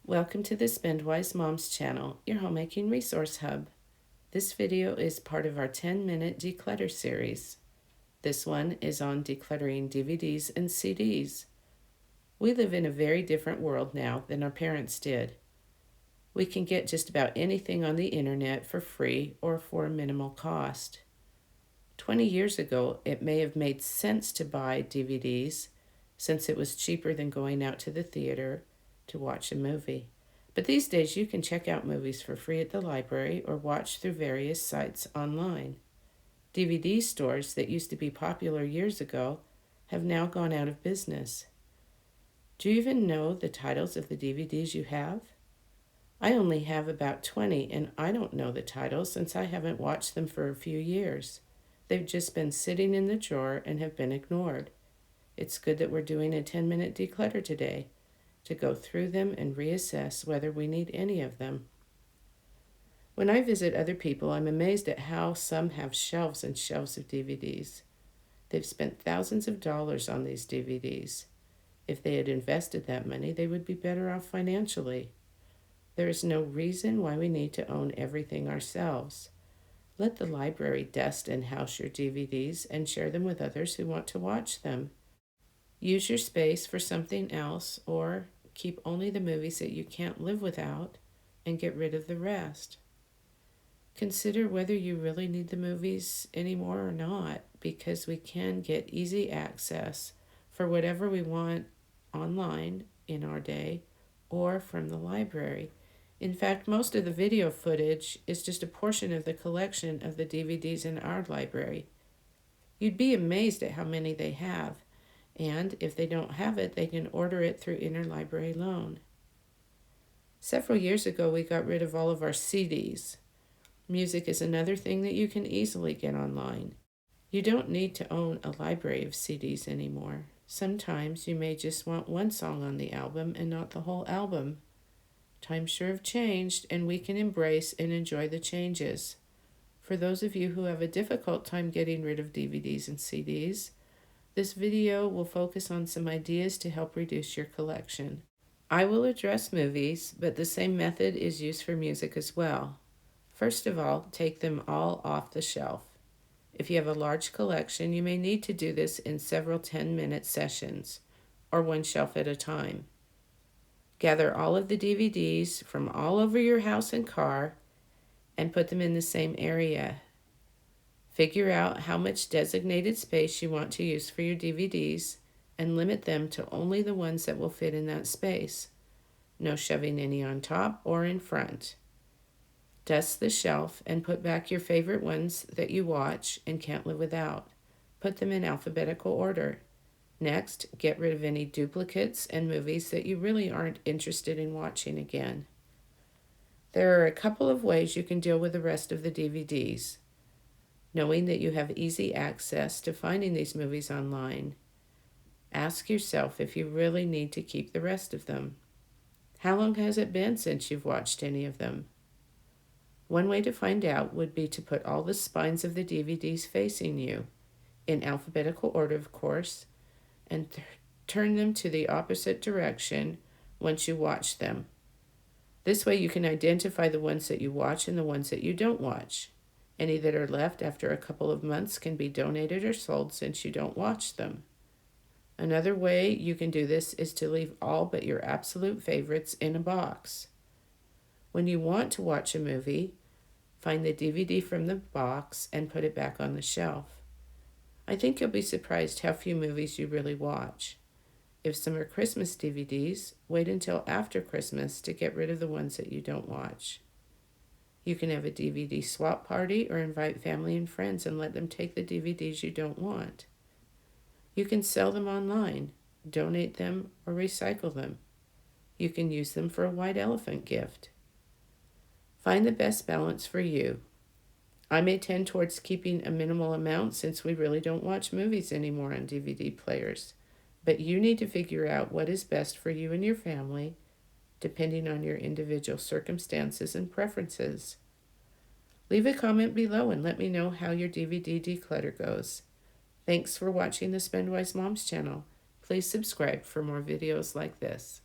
Welcome to the Spendwise Moms channel, your homemaking resource hub. This video is part of our 10-minute declutter series. This one is on decluttering DVDs and CDs. We live in a very different world now than our parents did. We can get just about anything on the internet for free or for a minimal cost. 20 years ago, it may have made sense to buy DVDs since it was cheaper than going out to the theater to watch a movie. But these days you can check out movies for free at the library or watch through various sites online. DVD stores that used to be popular years ago have now gone out of business. Do you even know the titles of the DVDs you have? I only have about 20 and I don't know the titles since I haven't watched them for a few years. They've just been sitting in the drawer and have been ignored. It's good that we're doing a 10-minute declutter today to go through them and reassess whether we need any of them. When I visit other people, I'm amazed at how some have shelves and shelves of DVDs. They've spent thousands of dollars on these DVDs. If they had invested that money, they would be better off financially. There is no reason why we need to own everything ourselves. Let the library dust and house your DVDs and share them with others who want to watch them. Use your space for something else or keep only the movies that you can't live without and get rid of the rest. Consider whether you really need the movies anymore or not, because we can get easy access for whatever we want online in our day or from the library. In fact, most of the video footage is just a portion of the collection of the DVDs in our library. You'd be amazed at how many they have, and if they don't have it, they can order it through interlibrary loan. Several years ago, we got rid of all of our CDs. Music is another thing that you can easily get online. You don't need to own a library of CDs anymore. Sometimes you may just want one song on the album and not the whole album. Times sure have changed, and we can embrace and enjoy the changes. For those of you who have a difficult time getting rid of DVDs and CDs, this video will focus on some ideas to help reduce your collection. I will address movies, but the same method is used for music as well. First of all, take them all off the shelf. If you have a large collection, you may need to do this in several 10-minute sessions, or one shelf at a time. Gather all of the DVDs from all over your house and car and put them in the same area. Figure out how much designated space you want to use for your DVDs and limit them to only the ones that will fit in that space. No shoving any on top or in front. Dust the shelf and put back your favorite ones that you watch and can't live without. Put them in alphabetical order. Next, get rid of any duplicates and movies that you really aren't interested in watching again. There are a couple of ways you can deal with the rest of the DVDs. Knowing that you have easy access to finding these movies online, ask yourself if you really need to keep the rest of them. How long has it been since you've watched any of them? One way to find out would be to put all the spines of the DVDs facing you, in alphabetical order of course, and turn them to the opposite direction once you watch them. This way you can identify the ones that you watch and the ones that you don't watch. Any that are left after a couple of months can be donated or sold since you don't watch them. Another way you can do this is to leave all but your absolute favorites in a box. When you want to watch a movie, find the DVD from the box and put it back on the shelf. I think you'll be surprised how few movies you really watch. If some are Christmas DVDs, wait until after Christmas to get rid of the ones that you don't watch. You can have a DVD swap party or invite family and friends and let them take the DVDs you don't want. You can sell them online, donate them, or recycle them. You can use them for a white elephant gift. Find the best balance for you. I may tend towards keeping a minimal amount since we really don't watch movies anymore on DVD players, but you need to figure out what is best for you and your family, depending on your individual circumstances and preferences. Leave a comment below and let me know how your DVD declutter goes. Thanks for watching the Spendwise Moms channel. Please subscribe for more videos like this.